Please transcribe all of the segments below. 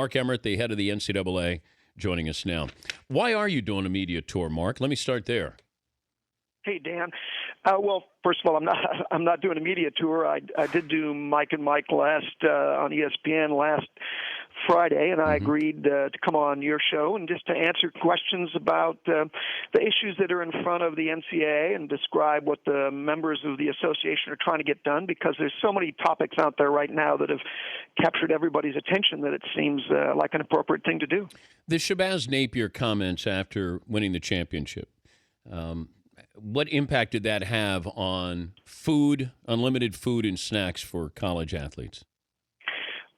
Mark Emmert, the head of the NCAA, joining us now. Why are you doing a media tour, Mark? Let me start there. Hey, Dan. Well, first of all, I'm not doing a media tour. I did do Mike and Mike last on ESPN last Friday, and I agreed to come on your show and just to answer questions about the issues that are in front of the NCAA and describe what the members of the association are trying to get done, because there's so many topics out there right now that have captured everybody's attention that it seems like an appropriate thing to do. The Shabazz Napier comments after winning the championship, what impact did that have on food, unlimited food and snacks for college athletes?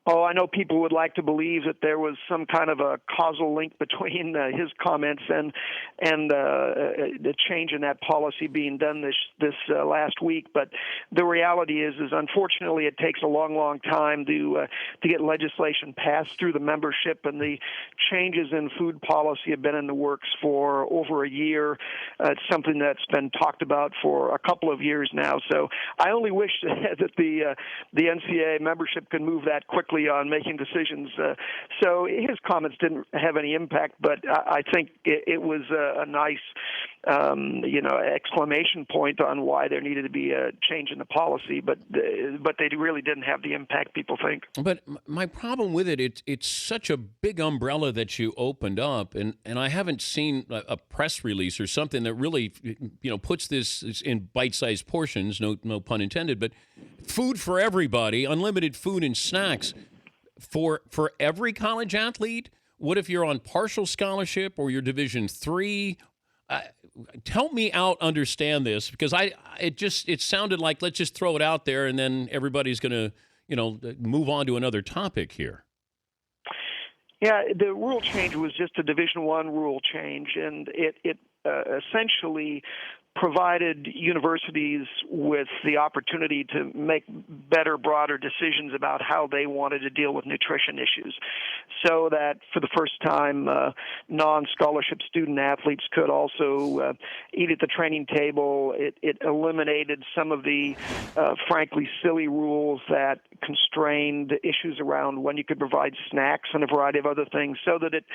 Oh, I know people would like to believe that there was some kind of a causal link between his comments and the change in that policy being done this last week. But the reality is unfortunately it takes a long time to get legislation passed through the membership, and the changes in food policy have been in the works for over a year. It's something that's been talked about for a couple of years now. So I only wish that the NCAA membership can move that quickly on making decisions. So his comments didn't have any impact, but I think it was a nice, exclamation point on why there needed to be a change in the policy. But they really didn't have the impact people think. But my problem with it's such a big umbrella that you opened up, and I haven't seen a press release or something that really, puts this in bite-sized portions, no pun intended, but food for everybody, unlimited food and snacks for every college athlete. What if you're on partial scholarship or you're Division III? Help me out understand this, because it sounded like let's just throw it out there and then everybody's going to move on to another topic here. Yeah, the rule change was just a Division I rule change, and it essentially provided universities with the opportunity to make better, broader decisions about how they wanted to deal with nutrition issues, so that for the first time, non-scholarship student athletes could also eat at the training table. It eliminated some of the, frankly, silly rules that constrained issues around when you could provide snacks and a variety of other things, so that it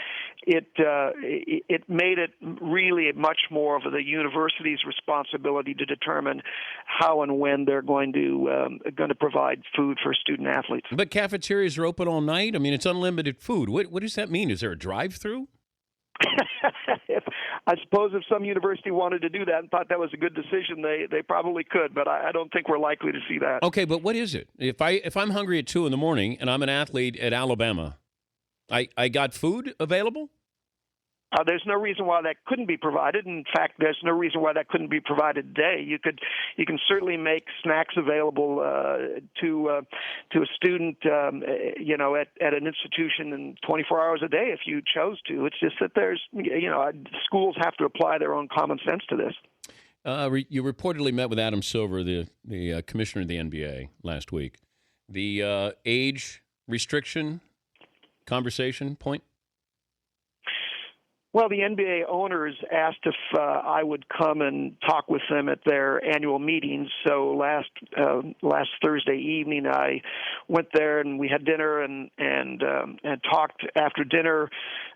made it really much more of the university's responsibility to determine how and when they're going to provide food for student athletes. But cafeterias are open all night. I mean, it's unlimited food. What does that mean? Is there a drive-through? I suppose if some university wanted to do that and thought that was a good decision, they probably could, but I don't think we're likely to see that. Okay, but what is it? If I'm hungry at 2 in the morning and I'm an athlete at Alabama, I got food available? There's no reason why that couldn't be provided. In fact, there's no reason why that couldn't be provided today. You can certainly make snacks available to a student, at an institution in 24 hours a day if you chose to. It's just that there's, schools have to apply their own common sense to this. You reportedly met with Adam Silver, the commissioner of the NBA, last week. The age restriction conversation point? Well, the NBA owners asked if I would come and talk with them at their annual meetings. So last Thursday evening, I went there and we had dinner and talked after dinner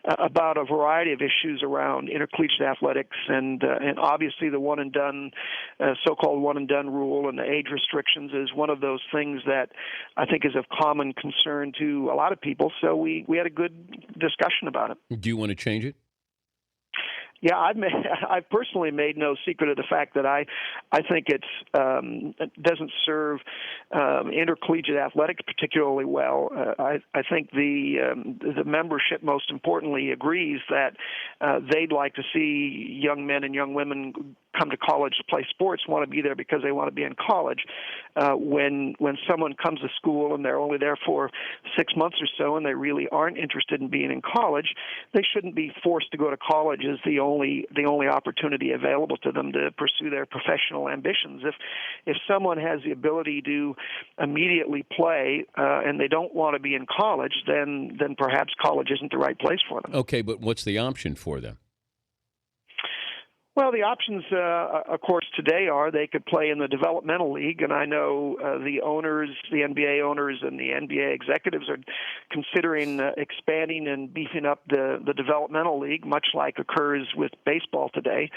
about a variety of issues around intercollegiate athletics and obviously the one and done, so-called one and done rule and the age restrictions is one of those things that I think is of common concern to a lot of people. So we had a good discussion about it. Do you want to change it? Yeah, I've personally made no secret of the fact that I think it doesn't serve intercollegiate athletics particularly well. I think the membership, most importantly, agrees that they'd like to see young men and young women come to college to play sports, want to be there because they want to be in college. When someone comes to school and they're only there for 6 months or so and they really aren't interested in being in college, they shouldn't be forced to go to college as the only opportunity available to them to pursue their professional ambitions. If someone has the ability to immediately play and they don't want to be in college, then perhaps college isn't the right place for them. Okay, but what's the option for them? Well, the options, of course, today are they could play in the developmental league, and I know the owners, the NBA owners, and the NBA executives are considering expanding and beefing up the developmental league, much like occurs with baseball today.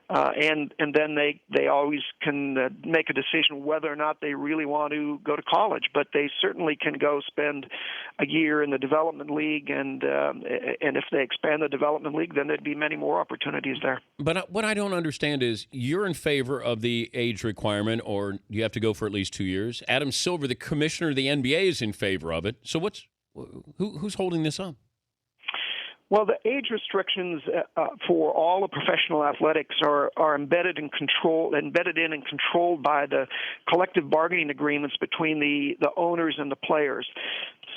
And then they always can make a decision whether or not they really want to go to college, but they certainly can go spend a year in the development league, and if they expand the development league, then there'd be many more opportunities there. But what I don't understand is you're in favor of the age requirement, or you have to go for at least 2 years. Adam Silver, the commissioner of the NBA, is in favor of it. So who's holding this up? Well, the age restrictions for all of professional athletics are embedded in and controlled by the collective bargaining agreements between the owners and the players.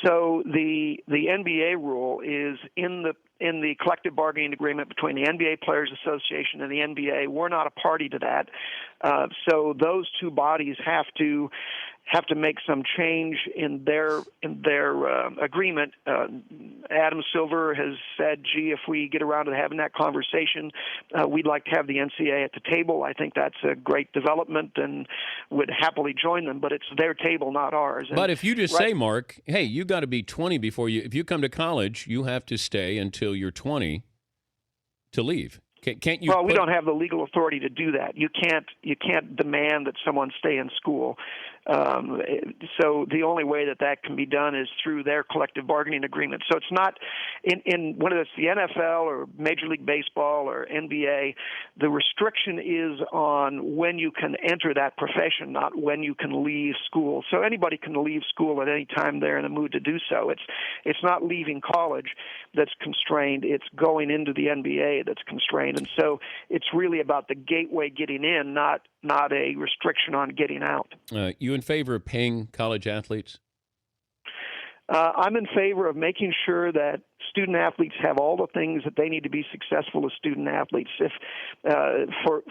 So the NBA rule is in the collective bargaining agreement between the NBA Players Association and the NBA. We're not a party to that. So those two bodies have to make some change in their agreement. Adam Silver has said, "Gee, if we get around to having that conversation, we'd like to have the NCAA at the table." I think that's a great development, and would happily join them. But it's their table, not ours. But if you just say, Mark, "Hey, you got to be 20 before you. If you come to college, you have to stay until you're 20 to leave." Can't you? Well, we don't have the legal authority to do that. You can't demand that someone stay in school. So the only way that can be done is through their collective bargaining agreement. So it's not in whether it's the NFL or Major League Baseball or NBA, the restriction is on when you can enter that profession, not when you can leave school. So anybody can leave school at any time they're in the mood to do so. It's not leaving college that's constrained. It's going into the NBA that's constrained. And so it's really about the gateway getting in, not a restriction on getting out. You in favor of paying college athletes? I'm in favor of making sure that student athletes have all the things that they need to be successful as student athletes. If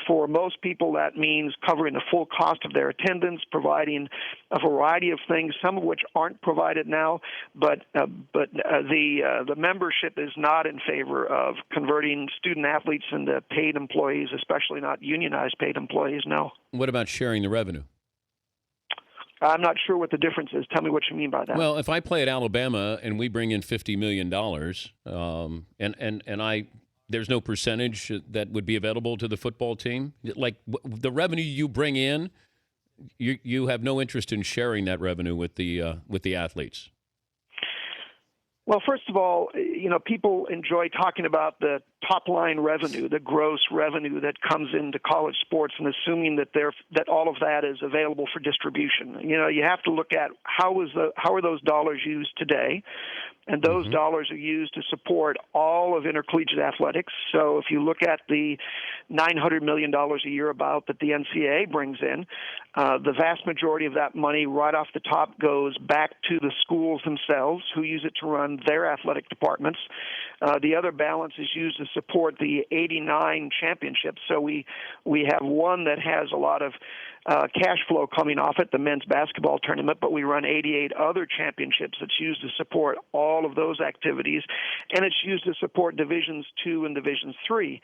for most people that means covering the full cost of their attendance, providing a variety of things, some of which aren't provided now. But the membership is not in favor of converting student athletes into paid employees, especially not unionized paid employees. No. What about sharing the revenue? I'm not sure what the difference is. Tell me what you mean by that. Well, if I play at Alabama and we bring in $50 million, and there's no percentage that would be available to the football team, like the revenue you bring in, you have no interest in sharing that revenue with the athletes. Well, first of all, people enjoy talking about the top-line revenue, the gross revenue that comes into college sports, and assuming that all of that is available for distribution. You have to look at how are those dollars used today, and those dollars are used to support all of intercollegiate athletics. So if you look at the $900 million a year about that the NCAA brings in, the vast majority of that money right off the top goes back to the schools themselves, who use it to run their athletic departments. The other balance is used to support the 89 championships. So we have one that has a lot of cash flow coming off it, the men's basketball tournament, but we run 88 other championships that's used to support all of those activities, and it's used to support Divisions 2 and Divisions 3.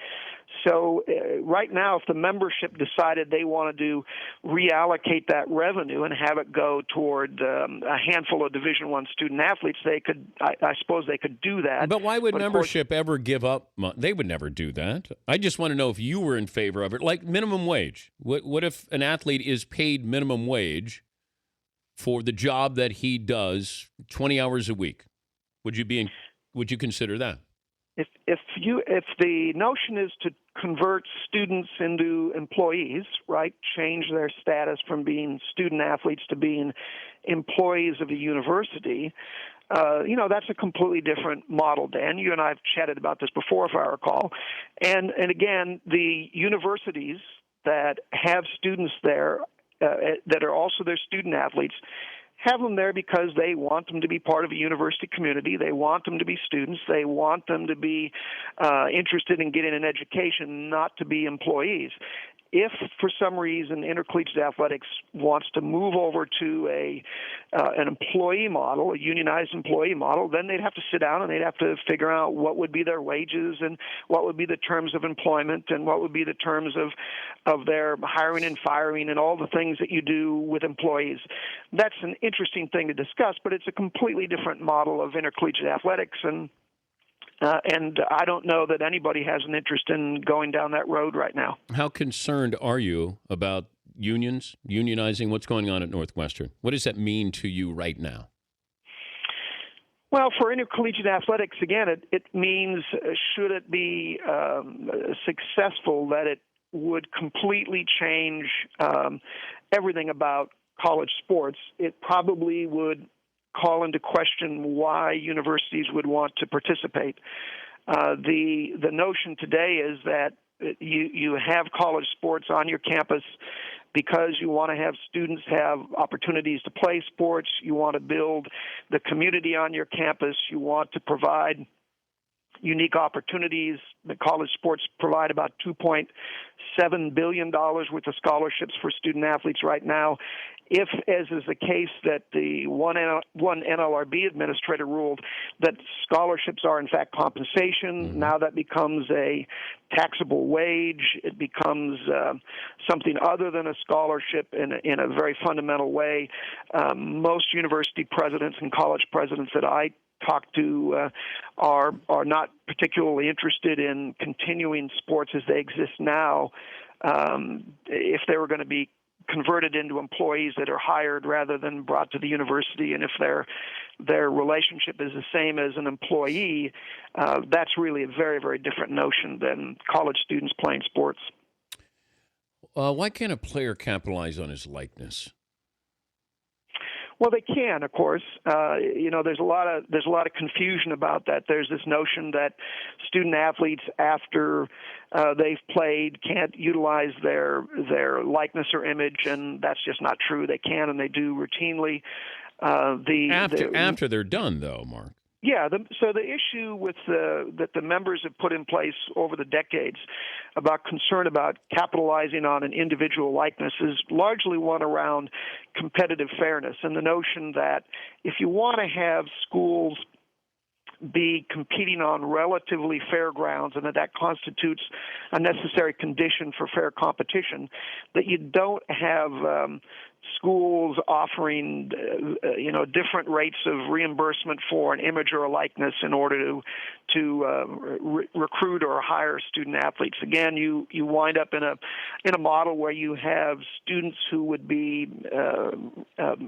So right now, if the membership decided they wanted to reallocate that revenue and have it go toward a handful of Division 1 student athletes, they could. I suppose they could do that. But why would membership ever give up money? They would never do that. I just want to know if you were in favor of it, like minimum wage. What if an athlete is paid minimum wage for the job that he does 20 hours a week? Would you consider that? If the notion is to convert students into employees, right, change their status from being student athletes to being employees of a university, that's a completely different model, Dan. You and I have chatted about this before, if I recall. And again, the universities that have students there that are also their student athletes have them there because they want them to be part of a university community. They want them to be students. They want them to be interested in getting an education, not to be employees. if for some reason intercollegiate athletics wants to move over to an employee model, a unionized employee model, then they'd have to sit down and they'd have to figure out what would be their wages and what would be the terms of employment and what would be the terms of their hiring and firing and all the things that you do with employees. That's an interesting thing to discuss, but it's a completely different model of intercollegiate athletics, and I don't know that anybody has an interest in going down that road right now. How concerned are you about unionizing? What's going on at Northwestern? What does that mean to you right now? Well, for intercollegiate athletics, again, it means should it be successful, that it would completely change everything about college sports. It probably would call into question why universities would want to participate. The notion today is that you have college sports on your campus because you want to have students have opportunities to play sports. You want to build the community on your campus. You want to provide unique opportunities. The college sports provide about $2.7 billion worth of scholarships for student athletes right now. If, as is the case, that the one NLRB administrator ruled that scholarships are in fact compensation, now that becomes a taxable wage. It becomes something other than a scholarship in a very fundamental way. Most university presidents and college presidents that I talk to are not particularly interested in continuing sports as they exist now. If they were going to be converted into employees that are hired rather than brought to the university, and if their relationship is the same as an employee, that's really a very, very different notion than college students playing sports. Why can't a player capitalize on his likeness? Well, they can, of course. There's a lot of confusion about that. There's this notion that student athletes, after they've played, can't utilize their likeness or image, and that's just not true. They can, and they do routinely. After they're done, though, Mark. Yeah, so the issue that the members have put in place over the decades about concern about capitalizing on an individual likeness is largely one around competitive fairness and the notion that if you want to have schools be competing on relatively fair grounds and that constitutes a necessary condition for fair competition, that you don't have schools offering different rates of reimbursement for an image or a likeness in order to recruit or hire student athletes. Again, you wind up in a model where you have students who would be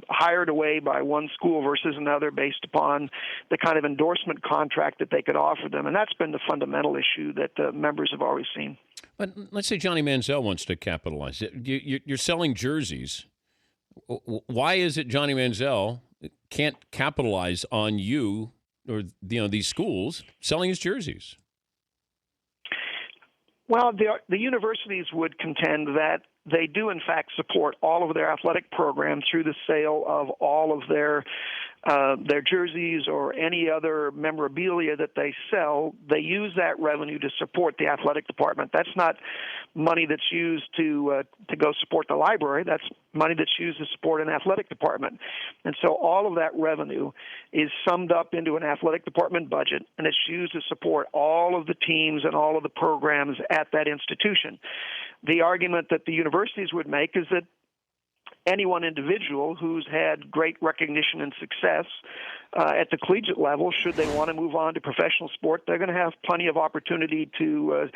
hired away by one school versus another based upon the kind of endorsement contract that they could offer them, and that's been the fundamental issue that the members have always seen. But let's say Johnny Manziel wants to capitalize. You're selling jerseys. Why is it Johnny Manziel can't capitalize on you or these schools selling his jerseys? Well, the universities would contend that they do, in fact, support all of their athletic programs through the sale of all of their jerseys or any other memorabilia that they sell. They use that revenue to support the athletic department. That's not money that's used to go support the library. That's money that's used to support an athletic department. And so all of that revenue is summed up into an athletic department budget, and it's used to support all of the teams and all of the programs at that institution. The argument that the universities would make is that any one individual who's had great recognition and success at the collegiate level, should they want to move on to professional sport, they're going to have plenty of opportunity to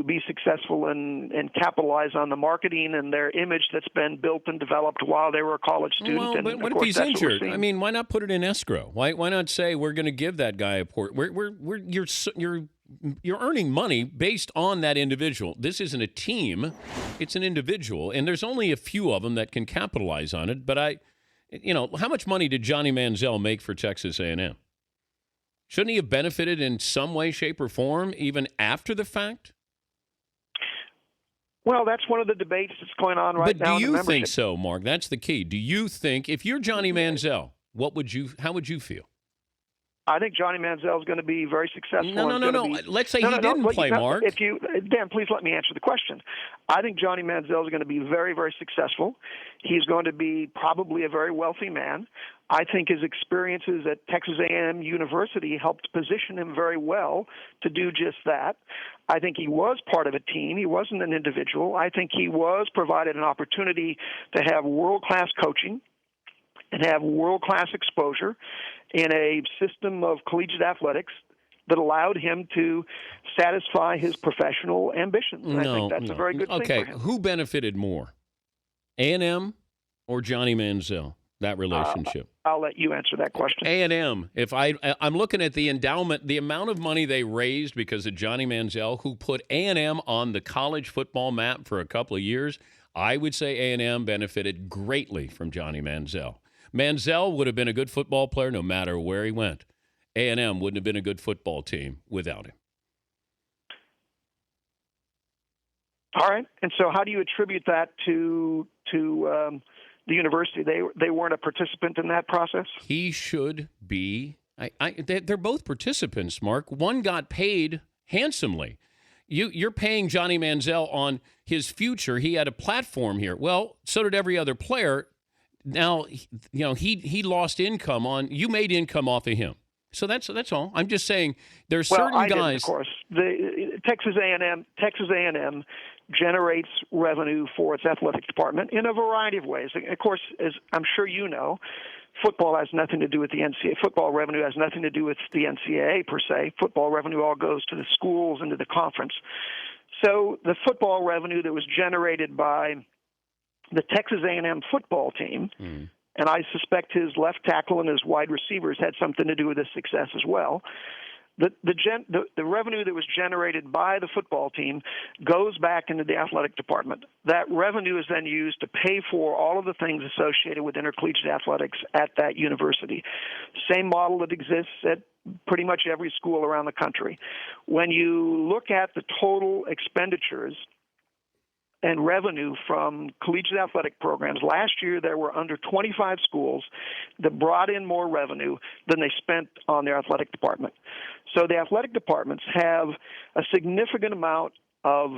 be successful and capitalize on the marketing and their image that's been built and developed while they were a college student. Well, but what if he's injured? I mean, why not put it in escrow? Why not say we're going to give that guy a port? You're earning money based on that individual. This isn't a team; it's an individual, and there's only a few of them that can capitalize on it. But how much money did Johnny Manziel make for Texas A&M? Shouldn't he have benefited in some way, shape, or form even after the fact? Well, that's one of the debates that's going on right now. But do you think so, Mark? That's the key. Do you think if you're Johnny Manziel, how would you feel? I think Johnny Manziel is going to be very successful. No. Let's say he didn't play, Mark. Dan, please let me answer the question. I think Johnny Manziel is going to be very, very successful. He's going to be probably a very wealthy man. I think his experiences at Texas A&M University helped position him very well to do just that. I think he was part of a team. He wasn't an individual. I think he was provided an opportunity to have world-class coaching and have world-class exposure in a system of collegiate athletics that allowed him to satisfy his professional ambitions. And I think that's a very good thing for him. Okay, who benefited more, A&M or Johnny Manziel, that relationship? I'll let you answer that question. A&M. I'm looking at the endowment, the amount of money they raised because of Johnny Manziel, who put A&M on the college football map for a couple of years. I would say A&M benefited greatly from Johnny Manziel. Manziel would have been a good football player no matter where he went. A&M wouldn't have been a good football team without him. All right. And so how do you attribute that to the university? They weren't a participant in that process? He should be. They're both participants, Mark. One got paid handsomely. You're paying Johnny Manziel on his future. He had a platform here. Well, so did every other player. Now, he lost income on. You made income off of him. So that's all. I'm just saying there's certain guys. Didn't, of course. The Texas A&M generates revenue for its athletic department in a variety of ways. Of course, as I'm sure you know, football has nothing to do with the NCAA. Football revenue has nothing to do with the NCAA per se. Football revenue all goes to the schools and to the conference. So the football revenue that was generated by the Texas A&M football team, and I suspect his left tackle and his wide receivers had something to do with his success as well. The revenue that was generated by the football team goes back into the athletic department. That revenue is then used to pay for all of the things associated with intercollegiate athletics at that university. Same model that exists at pretty much every school around the country. When you look at the total expenditures and revenue from collegiate athletic programs, last year there were under 25 schools that brought in more revenue than they spent on their athletic department. So the athletic departments have a significant amount of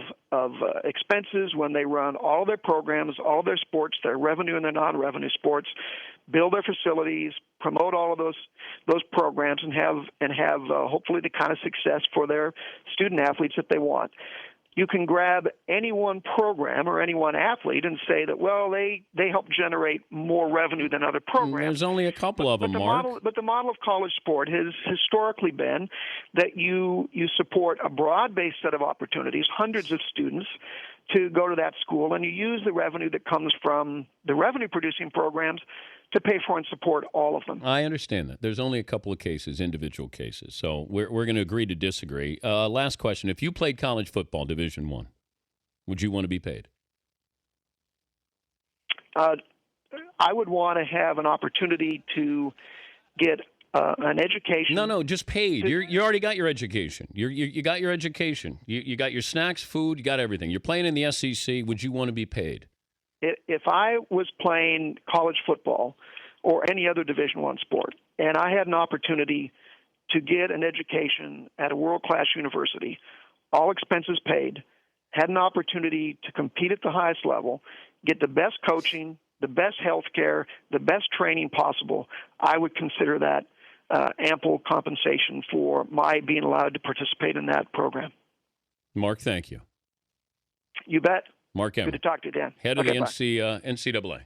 expenses when they run all their programs, all their sports, their revenue and their non-revenue sports, build their facilities, promote all of those programs, and have hopefully the kind of success for their student athletes that they want. You can grab any one program or any one athlete and say that, well, they help generate more revenue than other programs. There's only a couple of them, Mark. But the model of college sport has historically been that you support a broad-based set of opportunities, hundreds of students, to go to that school, and you use the revenue that comes from the revenue-producing programs to pay for and support all of them. I understand that. There's only a couple of cases, individual cases. So we're going to agree to disagree. Last question. If you played college football, Division I, would you want to be paid? I would want to have an opportunity to get an education. No, just paid. You already got your education. You got your education. You got your snacks, food, you got everything. You're playing in the SEC. Would you want to be paid? If I was playing college football or any other Division I sport, and I had an opportunity to get an education at a world-class university, all expenses paid, had an opportunity to compete at the highest level, get the best coaching, the best health care, the best training possible, I would consider that ample compensation for my being allowed to participate in that program. Mark, thank you. You bet. Mark Emmert. Good to talk to you, Dan. Head of the NCAA.